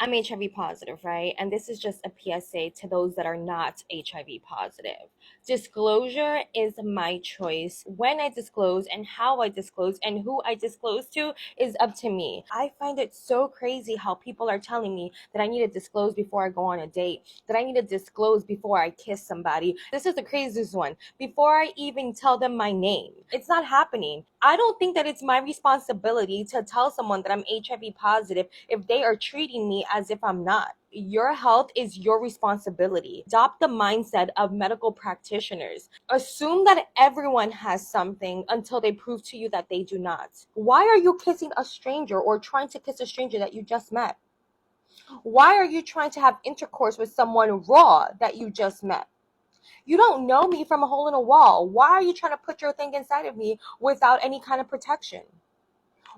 I'm HIV positive, right? And this is just a PSA to those that are not HIV positive. Disclosure is my choice. When I disclose and how I disclose and who I disclose to is up to me. I find it so crazy how people are telling me that I need to disclose before I go on a date, that I need to disclose before I kiss somebody. This is the craziest one. Before I even tell them my name. It's not happening. I don't think that it's my responsibility to tell someone that I'm HIV positive if they are treating me as if I'm not. Your health is your responsibility. Adopt the mindset of medical practitioners. Assume that everyone has something until they prove to you that they do not. Why are you kissing a stranger or trying to kiss a stranger that you just met? Why are you trying to have intercourse with someone raw that you just met? You don't know me from a hole in a wall. Why are you trying to put your thing inside of me without any kind of protection?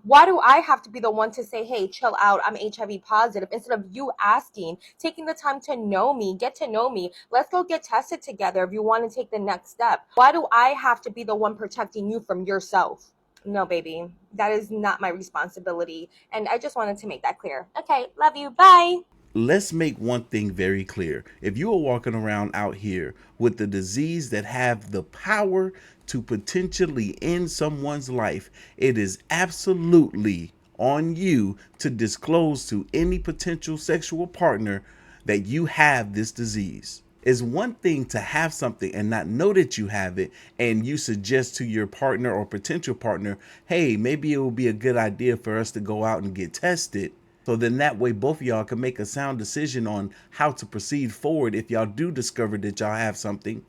Why do I have to be the one to say, hey, chill out, I'm HIV positive, instead of you asking, taking the time to know me, get to know me, let's go get tested together if you want to take the next step? Why do I have to be the one protecting you from yourself? No, baby, that is not my responsibility. And I just wanted to make that clear. Okay, love you. Bye. Let's make one thing very clear. If you are walking around out here with the disease that have the power to potentially end someone's life, it is absolutely on you to disclose to any potential sexual partner that you have this disease. It's one thing to have something and not know that you have it, and you suggest to your partner or potential partner, hey, maybe it would be a good idea for us to go out and get tested. So then that way both of y'all can make a sound decision on how to proceed forward if y'all do discover that y'all have something.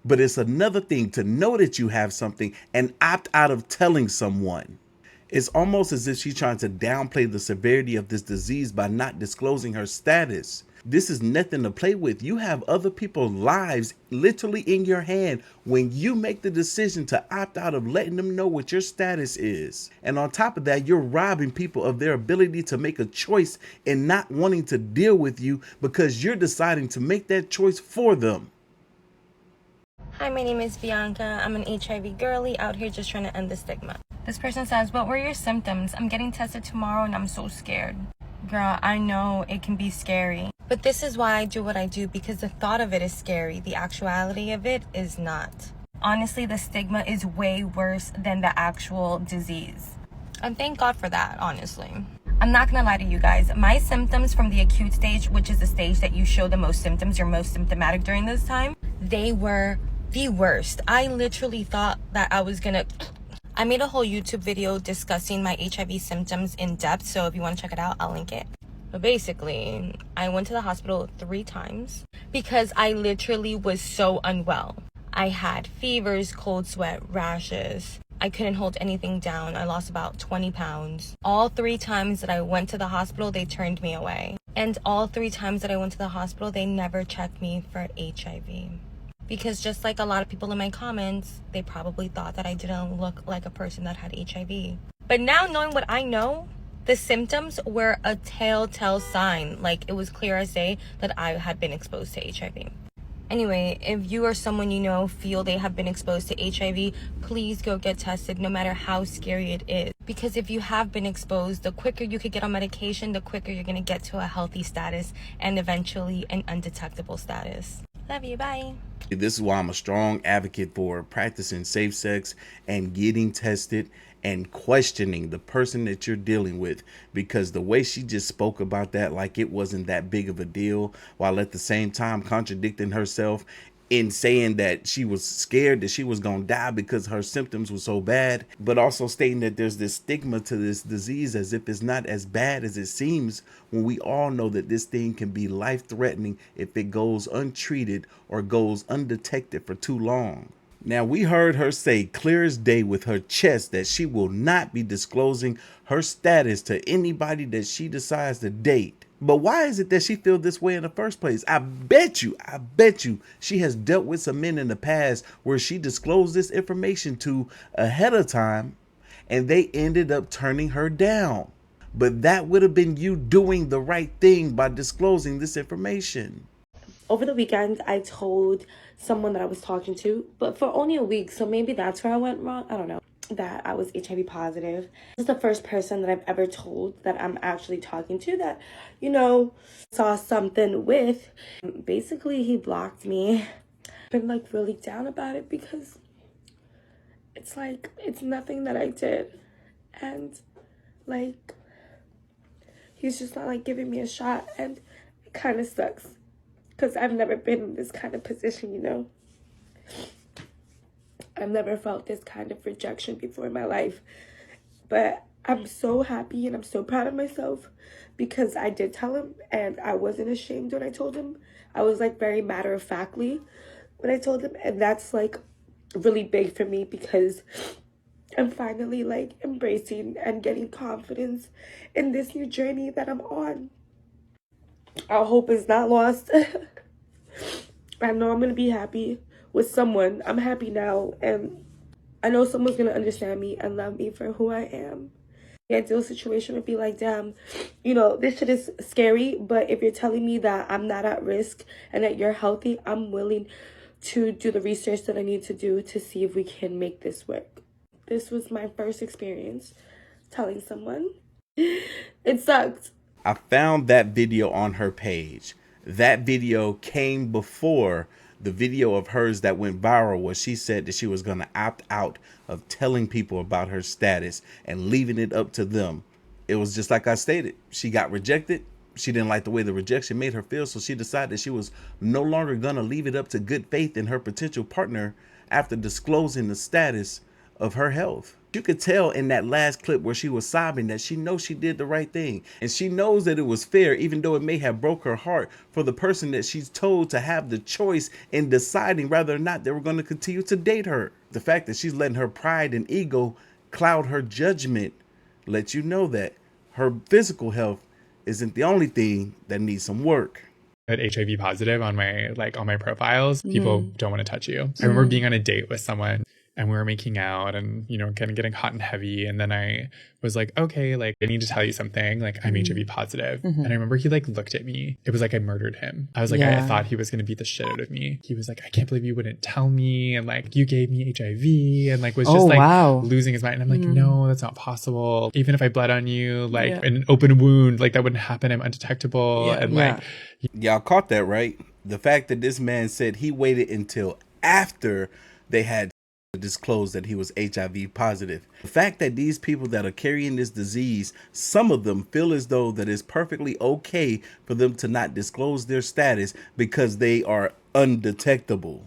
But it's another thing to know that you have something and opt out of telling someone. It's almost as if she's trying to downplay the severity of this disease by not disclosing her status. This is nothing to play with. You have other people's lives literally in your hand when you make the decision to opt out of letting them know what your status is. And on top of that, you're robbing people of their ability to make a choice and not wanting to deal with you because you're deciding to make that choice for them. Hi, my name is Bianca. I'm an HIV girly out here just trying to end the stigma. This person says, what were your symptoms? I'm getting tested tomorrow and I'm so scared. Girl, I know it can be scary. But this is why I do what I do, because the thought of it is scary. The actuality of it is not. Honestly, the stigma is way worse than the actual disease. And thank God for that, honestly. I'm not gonna lie to you guys. My symptoms from the acute stage, which is the stage that you show the most symptoms, you're most symptomatic during this time, they were the worst. I literally thought that I made a whole YouTube video discussing my HIV symptoms in depth, so if you want to check it out, I'll link it. But basically, I went to the hospital 3 times because I literally was so unwell. I had fevers, cold sweat, rashes. I couldn't hold anything down. I lost about 20 pounds. All 3 times that I went to the hospital, they turned me away. And all 3 times that I went to the hospital, they never checked me for HIV. Because just like a lot of people in my comments, they probably thought that I didn't look like a person that had HIV. But now knowing what I know, the symptoms were a telltale sign. Like, it was clear as day that I had been exposed to HIV. Anyway, if you or someone you know feel they have been exposed to HIV, please go get tested, no matter how scary it is. Because if you have been exposed, the quicker you could get on medication, the quicker you're going to get to a healthy status and eventually an undetectable status. Love you. Bye. This is why I'm a strong advocate for practicing safe sex and getting tested and questioning the person that you're dealing with, because the way she just spoke about that like it wasn't that big of a deal, while at the same time contradicting herself in saying that she was scared that she was going to die because her symptoms were so bad, but also stating that there's this stigma to this disease as if it's not as bad as it seems, when we all know that this thing can be life-threatening if it goes untreated or goes undetected for too long. Now, we heard her say clear as day with her chest that she will not be disclosing her status to anybody that she decides to date. But why is it that she feels this way in the first place? I bet you she has dealt with some men in the past where she disclosed this information to ahead of time and they ended up turning her down. But that would have been you doing the right thing by disclosing this information. Over the weekend, I told someone that I was talking to, but for only a week, so maybe that's where I went wrong. I don't know. that I was HIV positive. This is the first person that I've ever told that I'm actually talking to that, saw something with. Basically, he blocked me. I've been like really down about it because it's like, it's nothing that I did. And like, he's just not like giving me a shot, and it kind of sucks because I've never been in this kind of position. I've never felt this kind of rejection before in my life. But I'm so happy and I'm so proud of myself because I did tell him, and I wasn't ashamed when I told him. I was like very matter of factly when I told him, and that's like really big for me because I'm finally like embracing and getting confidence in this new journey that I'm on. Our hope is not lost. I know I'm going to be happy with someone. I'm happy now, and I know someone's going to understand me and love me for who I am. The ideal situation would be like, damn, this shit is scary, but if you're telling me that I'm not at risk and that you're healthy, I'm willing to do the research that I need to do to see if we can make this work. This was my first experience telling someone. It sucked. I found that video on her page. That video came before the video of hers that went viral where she said that she was going to opt out of telling people about her status and leaving it up to them. It was just like I stated. She got rejected. She didn't like the way the rejection made her feel, so she decided that she was no longer going to leave it up to good faith in her potential partner after disclosing the status of her health. You could tell in that last clip where she was sobbing that she knows she did the right thing. And she knows that it was fair, even though it may have broke her heart for the person that she's told to have the choice in deciding whether or not they were going to continue to date her. The fact that she's letting her pride and ego cloud her judgment lets you know that her physical health isn't the only thing that needs some work. At HIV positive on my profiles, people don't want to touch you. I remember being on a date with someone and we were making out and, kind of getting hot and heavy. And then I was like, okay, like I need to tell you something. Like I'm HIV positive. And I remember he like looked at me. It was like I murdered him. I was like, I thought he was going to beat the shit out of me. He was like, I can't believe you wouldn't tell me. And like, you gave me HIV and like was just losing his mind. And I'm like, no, that's not possible. Even if I bled on you, like in an open wound, like that wouldn't happen. I'm undetectable. Y'all caught that, right? The fact that this man said he waited until after they had disclosed that he was HIV positive. The fact that these people that are carrying this disease, some of them feel as though that it's perfectly okay for them to not disclose their status because they are undetectable.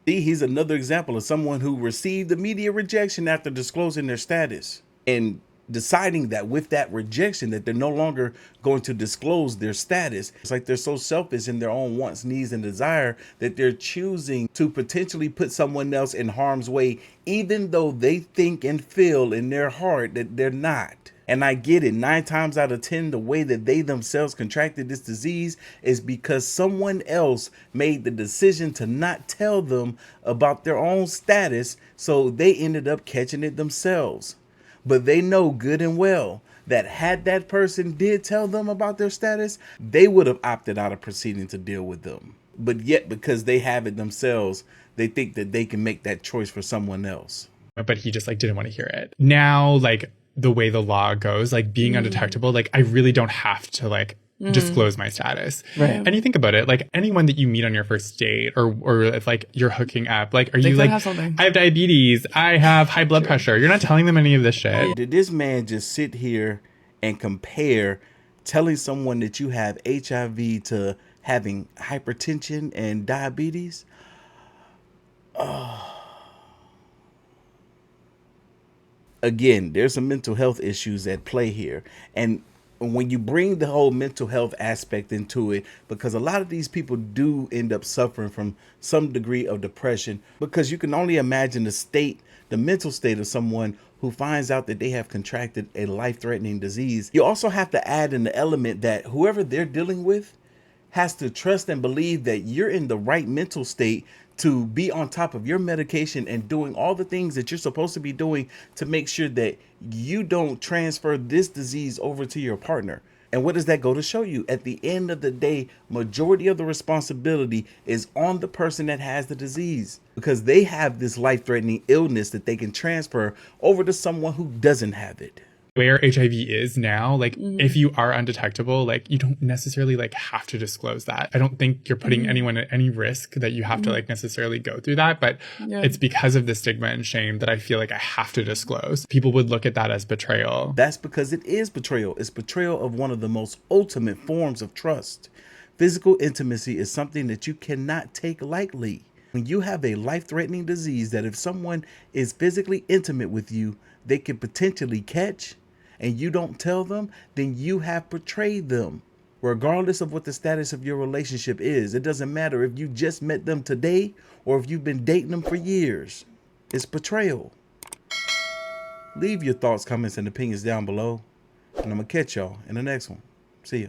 See, he's another example of someone who received immediate rejection after disclosing their status and deciding that with that rejection that they're no longer going to disclose their status. It's like they're so selfish in their own wants, needs, and desire that they're choosing to potentially put someone else in harm's way, even though they think and feel in their heart that they're not. And I get it, 9 times out of 10, the way that they themselves contracted this disease is because someone else made the decision to not tell them about their own status, so they ended up catching it themselves. But they know good and well that had that person did tell them about their status, they would have opted out of proceeding to deal with them. But yet, because they have it themselves, they think that they can make that choice for someone else. But he just like didn't want to hear it. Now, like the way the law goes, like being undetectable, like I really don't have to like disclose my status. Right. And you think about it, like anyone that you meet on your first date or if like you're hooking up, like are you like, I have diabetes, I have high blood pressure. You're not telling them any of this shit. Did this man just sit here and compare telling someone that you have HIV to having hypertension and diabetes? Again, there's some mental health issues at play here. And when you bring the whole mental health aspect into it, because a lot of these people do end up suffering from some degree of depression, because you can only imagine the mental state of someone who finds out that they have contracted a life-threatening disease. You also have to add in the element that whoever they're dealing with has to trust and believe that you're in the right mental state to be on top of your medication and doing all the things that you're supposed to be doing to make sure that you don't transfer this disease over to your partner. And what does that go to show you? At the end of the day, majority of the responsibility is on the person that has the disease, because they have this life-threatening illness that they can transfer over to someone who doesn't have it. Where HIV is now, like if you are undetectable, like you don't necessarily like have to disclose that. I don't think you're putting anyone at any risk that you have to like necessarily go through that, but it's because of the stigma and shame that I feel like I have to disclose. People would look at that as betrayal. That's because it is betrayal. It's betrayal of one of the most ultimate forms of trust. Physical intimacy is something that you cannot take lightly. When you have a life-threatening disease that if someone is physically intimate with you, they can potentially catch, and you don't tell them, then you have betrayed them. Regardless of what the status of your relationship is, it doesn't matter if you just met them today or if you've been dating them for years. It's betrayal. Leave your thoughts, comments, and opinions down below, and I'm going to catch y'all in the next one. See ya.